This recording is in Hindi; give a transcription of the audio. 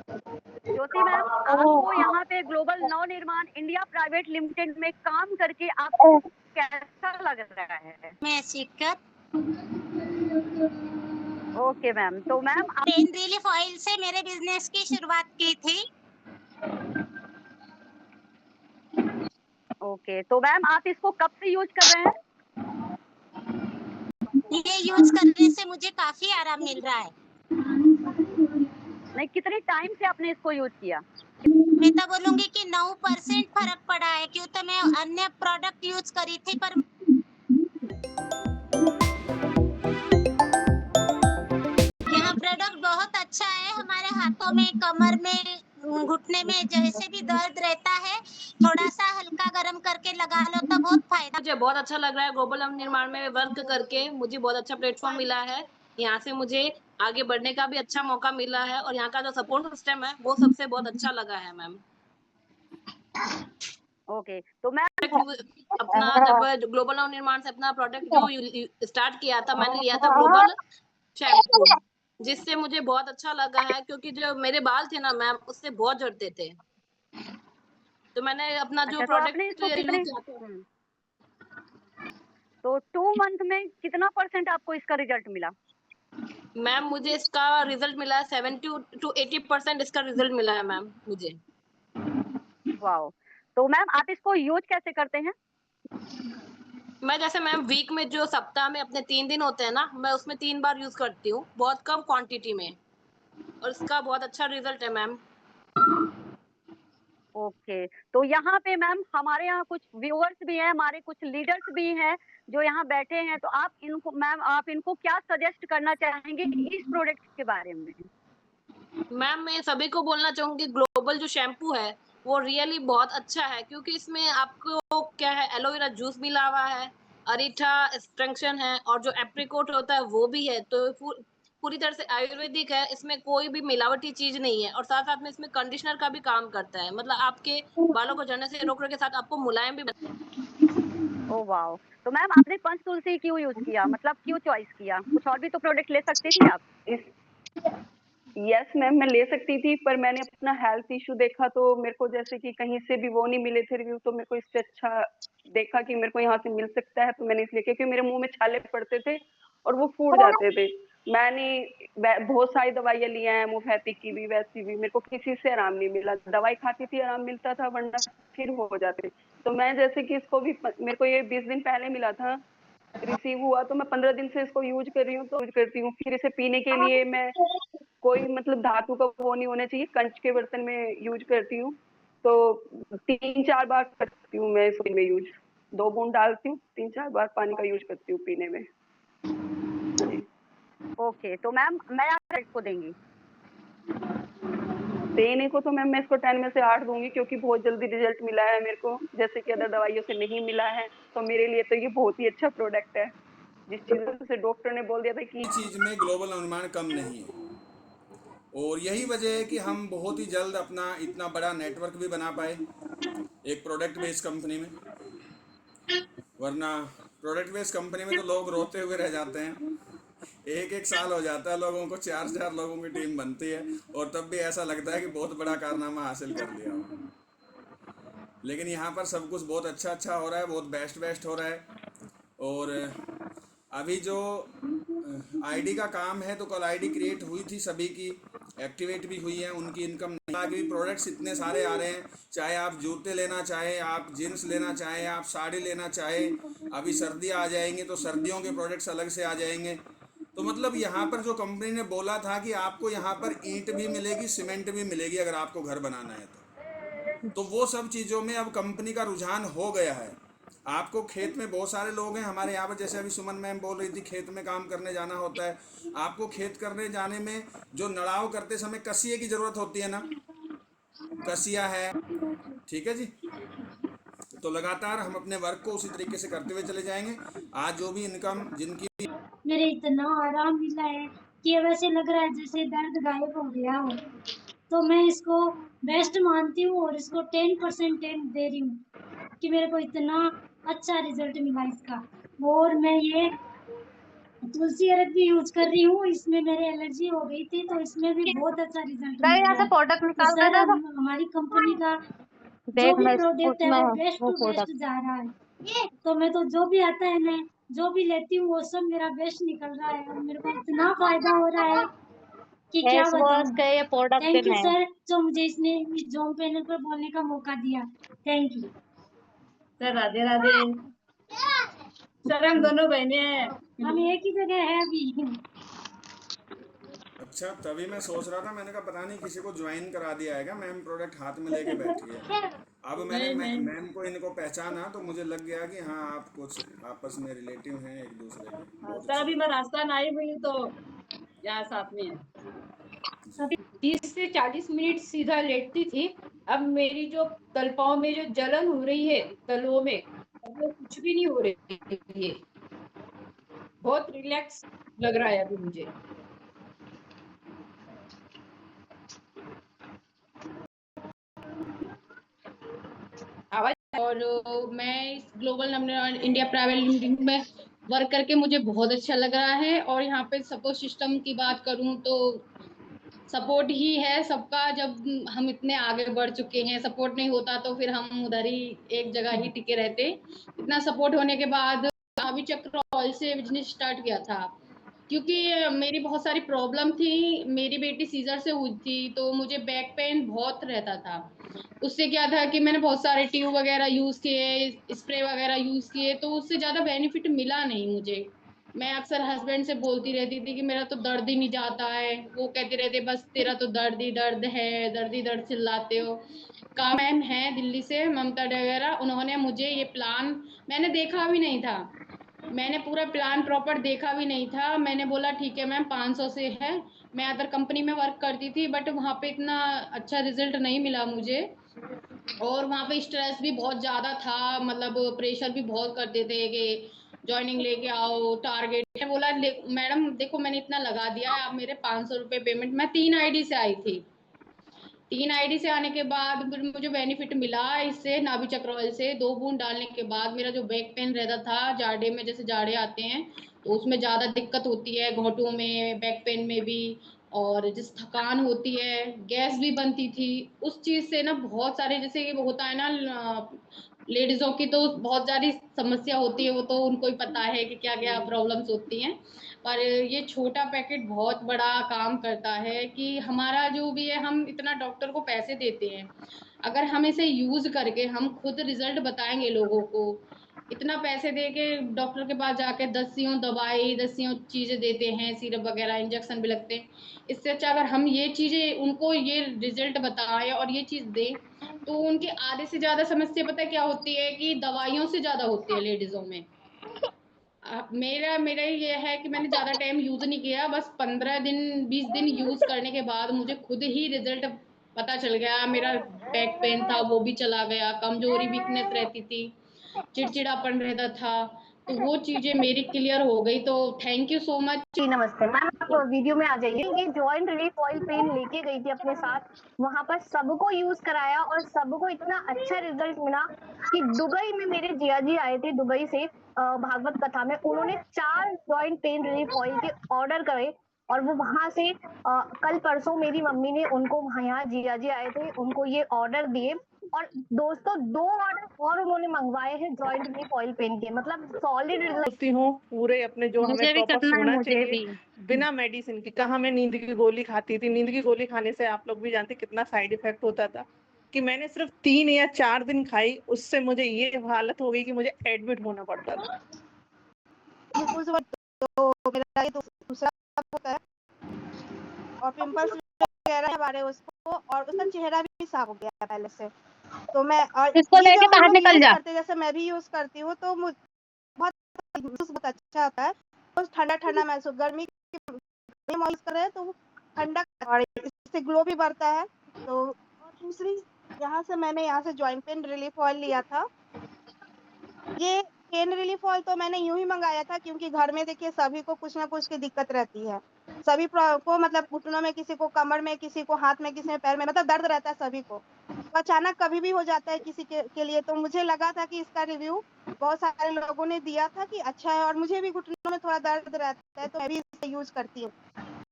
ज्योति मैम, आपको यहाँ पे global Navnirman India private limited में काम करके आपको कैसा लग रहा है? मैं सीखकर ओके मैम, तो मैम आप पेन रिलीफ ऑयल से मेरे बिजनेस की शुरुआत की थी। ओके, तो मैम आप इसको कब से यूज़ कर रहे हैं? ये यूज करने से मुझे काफी आराम मिल रहा है। नहीं, कितने टाइम से आपने इसको यूज़ किया? मैं तो बोलूंगी कि 9% फर्क पड़ा है, क्यों तो मैं अन्य प्रोडक्ट यूज करी थी पर यह प्रोडक्ट बहुत अच्छा है। हमारे हाथों में, कमर में, घुटने में जैसे भी दर्द रहता है, थोड़ा सा हल्का गरम करके लगा लो तो बहुत फायदा। मुझे बहुत अच्छा लग रहा है ग्लोबल निर्माण में वर्क करके। मुझे बहुत अच्छा प्लेटफॉर्म मिला है। यहाँ से मुझे आगे बढ़ने का भी अच्छा मौका मिला है और यहाँ का जो सपोर्ट सिस्टम है वो सबसे बहुत अच्छा लगा है मैम। ओके, तो मैम अपना जब ग्लोबल निर्माण से अपना प्रोडक्ट जो स्टार्ट किया था, मैंने लिया था ग्लोबल शैम्पू, जिससे मुझे बहुत अच्छा लगा है क्योंकि जो मेरे बाल थे ना मैम उससे बहुत झड़ते थे। तो मैंने अपना जो अच्छा, तो आपने प्रोडक्ट इसको कितने यूज किया था, तो 2 मंथ में कितना परसेंट आपको इसका रिज़ल्ट मिला? मैम मुझे इसका रिजल्ट मिला है 70 to 80% इसका रिजल्ट मिला है मैम मुझे। वॉव! तो मैम आप इसको यूज़ कैसे करते हैं? मैं जैसे मैम वीक में जो सप्ताह में अपने 3 दिन होते हैं ना, मैं उसमें 3 बार यूज़ करती हूँ, बहुत कम क्वांटिटी में और इसका बहुत अच्छा रिजल्ट है मैम। ओके, तो यहाँ पे मैम हमारे यहाँ कुछ व्यूअर्स भी हैं, हमारे कुछ लीडर्स भी हैं, जो यहाँ बैठे हैं, तो आप इनको क्या सजेस्ट करना चाहेंगे इस प्रोडक्ट के बारे में? मैम मैं सभी को बोलना चाहूँगी ग्लोबल जो शैम्पू है, वो रियली बहुत अच्छा है क्योंकि इसमें आपको क्या है एलोवेरा जूस मिला हुआ है, अरीठा एक्सट्रैक्शन है और जो एप्रिकॉट होता है वो भी है। तो पूरी तरह से आयुर्वेदिक है, इसमें कोई भी मिलावटी चीज़ नहीं है और साथ-साथ में इसमें कंडीशनर का भी काम करता है। मतलब आपके बालों को झड़ने से रोकने के साथ आपको मुलायम भी ओह वाओ! तो मैम आपने पंच तुलसी क्यों यूज़ किया? मतलब क्यों चॉइस किया? कुछ और भी तो प्रोडक्ट ले सकती थी आप। इस यस मैम, मैं ले सकती थी, पर मैंने अपना हेल्थ इश्यू देखा तो मेरे को जैसे कि कहीं से भी वो नहीं मिले थे रिव्यू, तो मेरे को इससे अच्छा देखा कि मेरे को यहाँ से मिल सकता है, तो मैंने इसलिए, क्योंकि मेरे मुँह में छाले पड़ते थे और वो फूट जाते थे। मैंने बहुत सारी दवाइयाँ ली हैं, होम्योपैथिक की भी, वैसी भी, मेरे को किसी से आराम नहीं मिला। दवाई खाती थी आराम मिलता था, वरना फिर हो जाते। तो मैं जैसे कि इसको भी मेरे को ये 20 दिन पहले मिला था, रिसीव हुआ, तो मैं 15 दिन से इसको यूज कर रही हूँ, तो यूज करती हूँ। फिर इसे पीने के लिए मैं कोई मतलब धातु का वो नहीं होना चाहिए, कंच के बर्तन में यूज करती हूँ। तो 3-4 बार करती हूँ मैं इसको में यूज, 2 बूंद डालती हूँ, 3-4 बार पानी का यूज करती हूँ पीने में। जी। ओके, तो मैम मैं आप रेट को देंगी? देने को तो मैम मैं इसको 10 में से 8 दूंगी, क्योंकि बहुत जल्दी रिजल्ट मिला है मेरे को, जैसे कि अदर दवाइयों से नहीं मिला है। तो मेरे लिए तो ये बहुत ही अच्छा प्रोडक्ट है। जिस चीज से डॉक्टर ने बोल दिया था कि चीज़ में ग्लोबल अनुमान कम नहीं है और यही वजह है कि हम बहुत ही जल्द अपना इतना बड़ा नेटवर्क भी बना पाए एक प्रोडक्ट बेस्ड कंपनी में। वरना प्रोडक्ट बेस्ड कंपनी में तो लोग रोते हुए रह जाते हैं। एक एक साल हो जाता है लोगों को, 4-4 लोगों की टीम बनती है और तब भी ऐसा लगता है कि बहुत बड़ा कारनामा हासिल कर लिया हो। लेकिन यहाँ पर सब कुछ बहुत अच्छा अच्छा हो रहा है, बहुत बेस्ट बेस्ट हो रहा है। और अभी जो आईडी का काम है, तो कल आईडी क्रिएट हुई थी, सभी की एक्टिवेट भी हुई है, उनकी इनकम आगे भी प्रोडक्ट्स इतने सारे आ रहे हैं। चाहे आप जूते लेना चाहें, आप जीन्स लेना चाहें, आप साड़ी लेना चाहें, अभी सर्दियाँ आ जाएंगी तो सर्दियों के प्रोडक्ट्स अलग से आ जाएंगे। तो मतलब यहाँ पर जो कंपनी ने बोला था कि आपको यहाँ पर ईंट भी मिलेगी, सीमेंट भी मिलेगी अगर आपको घर बनाना है तो वो सब चीज़ों में अब कंपनी का रुझान हो गया है। आपको खेत में बहुत सारे लोग हैं हमारे यहाँ पर, जैसे अभी सुमन मैम बोल रही थी खेत में काम करने जाना होता है। आपको खेत करने जाने में जो नड़ाव करते समय कसिए की ज़रूरत होती है ना, कसिया है, ठीक है जी। तो लगातार हम अपने वर्क को उसी तरीके से करते हुए चले जाएंगे। आज जो भी इनकम जिनकी मेरे इतना आराम मिला है कि अब ऐसे लग रहा है जैसे दर्द गायब हो गया हो। तो मैं इसको बेस्ट मानती हूँ और इसको 10% दे रही हूँ कि मेरे को इतना अच्छा रिजल्ट मिला इसका। और मैं ये तुलसी अरक भी यूज कर रही हूँ, इसमें मेरे एलर्जी हो गई थी तो इसमें भी बहुत अच्छा रिजल्ट मैं मिल यहाँ रहा से है। प्रोडक्ट तो निकाल कर सर दे दो। हमारी कंपनी का जो देख भी मैं प्रोडक्ट है उसमें वो है बेस्ट वो टू बेस्ट प्रोडक्ट। जा रहा है। तो मैं तो जो भी आता है मैं जो भी लेती हूँ वो सब मेरा बेस्ट निकल रहा है और मेरे को इतना फायदा हो रहा है कि क्या फेस वॉश बताऊँ। के ये प्रोडक्ट थैंक यू हैं। सर जो मुझे इसने इस जॉब पैनल पर बोलने का मौका दिया। Thank you sir. Radhe Radhe sir, हम दोनों बहने हैं। हम एक ही जगह है अभी। अच्छा, तभी मैं सोच रहा था, मैंने कहा पता नहीं किसी को ज्वाइन करा दिया है क्या, मैम प्रोडक्ट हाथ में लेके बैठी है। अब मैंने नहीं नहीं मैम को इनको पहचाना तो मुझे लग गया कि हाँ आप कुछ आपस में रिलेटिव हैं एक दूसरे के। बहुत सर, अच्छी अभी मैं बात राजस्थान आई हुई हूँ तो यहाँ साथ में है। है जी। 30 से 40 मिनट सीधा लेटती थी, अब मेरी जो तलपाओं में जो जलन हो रही है तलवों में, अब वो कुछ भी नहीं हो रही है। बहुत रिलैक्स लग रहा है अभी मुझे। आवाज। और मैं इस global number India private limited में वर्क करके मुझे बहुत अच्छा लग रहा है। और यहाँ पे सपोर्ट सिस्टम की बात करूँ तो सपोर्ट ही है सबका। जब हम इतने आगे बढ़ चुके हैं, सपोर्ट नहीं होता तो फिर हम उधर ही एक जगह ही टिके रहते। इतना सपोर्ट होने के बाद अभी चक्र ऑयल से बिजनेस स्टार्ट किया था, क्योंकि मेरी बहुत सारी प्रॉब्लम थी। मेरी बेटी सीजर से हुई थी तो मुझे बैक पेन बहुत रहता था। उससे क्या था कि मैंने बहुत सारे ट्यूब वगैरह यूज किए, स्प्रे वगैरह यूज किए, तो उससे ज्यादा बेनिफिट मिला नहीं मुझे। मैं अक्सर हस्बैंड से बोलती रहती थी कि मेरा तो दर्द ही नहीं जाता है। वो कहते रहते बस तेरा तो दर्द ही दर्द है, दर्द ही दर्द चिल्लाते हो। का मैम है दिल्ली से, ममता वगैरह, उन्होंने मुझे ये प्लान, मैंने देखा भी नहीं था, मैंने पूरा प्लान प्रॉपर देखा भी नहीं था। मैंने बोला ठीक है मैम 500 से है। मैं अदर कंपनी में वर्क करती थी बट वहाँ पे इतना अच्छा रिजल्ट नहीं मिला मुझे। और वहाँ पे स्ट्रेस भी बहुत ज़्यादा था, मतलब प्रेशर भी बहुत करते थे कि ज्वाइनिंग लेके आओ, टारगेट। मैं बोला मैडम देखो मैंने इतना लगा दिया है, आप मेरे 500 रुपये पेमेंट। मैं 3 आईडी से आई थी। 3 आईडी से आने के बाद फिर मुझे बेनिफिट मिला इससे, नाभि चक्र ऑयल से। 2 बूंद डालने के बाद मेरा जो बैक पेन रहता था, जाड़े में जैसे जाड़े आते हैं तो उसमें ज़्यादा दिक्कत होती है, घोटों में, बैक पेन में भी, और जिस थकान होती है, गैस भी बनती थी। उस चीज़ से ना बहुत सारे, जैसे कि होता है ना लेडीज़ों की तो बहुत सारी समस्या होती है, वो तो उनको ही पता है कि क्या क्या प्रॉब्लम्स होती हैं। पर ये छोटा पैकेट बहुत बड़ा काम करता है कि हमारा जो भी है, हम इतना डॉक्टर को पैसे देते हैं, अगर हम इसे यूज करके हम खुद रिजल्ट बताएंगे लोगों को। इतना पैसे दे के डॉक्टर के पास जाके दसियों दवाई, दसियों चीजें देते हैं, सिरप वगैरह, इंजेक्शन भी लगते हैं। इससे अच्छा अगर हम ये चीजें उनको ये रिजल्ट बताएं और ये चीज दें, तो उनकी आधे से ज्यादा समस्या पता है क्या होती है कि दवाइयों से ज्यादा होती है लेडीजों में। मेरा मेरा ये है कि मैंने ज़्यादा टाइम यूज़ नहीं किया, बस 15 दिन 20 दिन यूज़ करने के बाद मुझे खुद ही रिजल्ट पता चल गया। मेरा बैक पेन था वो भी चला गया, कमजोरी वीकनेस रहती थी, चिड़चिड़ापन रहता था, तो वो चीज़ें मेरी क्लियर हो गई। तो थैंक यू सो मच। जी नमस्ते मैम, आप वीडियो में आ जाइए। ये जॉइंट रिलीफ ऑयल पेन लेके गई थी अपने साथ, वहां पर सबको यूज कराया और सबको इतना अच्छा रिजल्ट मिला कि दुबई में मेरे जिया जी आए थे दुबई से भागवत कथा में, उन्होंने 4 जॉइंट पेन रिलीफ ऑयल के ऑर्डर करे और वो वहां से कल परसों मेरी मम्मी ने उनको, यहाँ जिया जी आए थे उनको ये ऑर्डर दिए। और दोस्तों 2 ऑर्डर और उन्होंने मंगवाए हैं जॉइंट रिलीफ ऑयल पेन के, मतलब सॉलिड रिजल्ट। होती हूँ पूरे अपने जो हमें मुझे भी प्रॉपर करना है, सोना मुझे चाहिए भी। बिना मेडिसिन के। कहाँ मैं नींद की गोली खाती थी, नींद की गोली खाने से आप लोग भी जानते कितना साइड इफेक्ट होता था, कि मैंने सिर्फ 3 या 4 दिन खाई, उससे मुझे ये हालत हो गई कि मुझे एडमिट होना पड़ता था। तो मेरा ये दूसरा होता है और पिंपल्स वगैरह हमारे उसको, और उसका चेहरा भी साफ हो गया पहले से। तो मैं, और इसको ये लेके जब हम बाहर लोग निकल यूज जा। करते हैं, जैसे मैं भी यूज करती हूँ, तो मुझे बहुत अच्छा आता है। तो ठंडा ठंडा महसूस, गर्मी यूज कर रहे हैं तो ठंडा, और इससे ग्लो भी बढ़ता है। तो और दूसरी, यहाँ से जॉइंट पेन रिलीफ ऑयल लिया था। ये पेन रिलीफ ऑयल तो मैंने यूं ही मंगाया था, क्योंकि घर में देखिए सभी को कुछ ना कुछ की दिक्कत रहती है। सभी को, मतलब घुटनों में, किसी को कमर में, किसी को हाथ में, किसी में पैर में, मतलब दर्द रहता है सभी को। तो अचानक कभी भी हो जाता है किसी के लिए। तो मुझे लगा था कि इसका रिव्यू बहुत सारे लोगों ने दिया था कि अच्छा है, और मुझे भी घुटनों में थोड़ा दर्द रहता है तो मैं भी इसे यूज़ करती हूँ।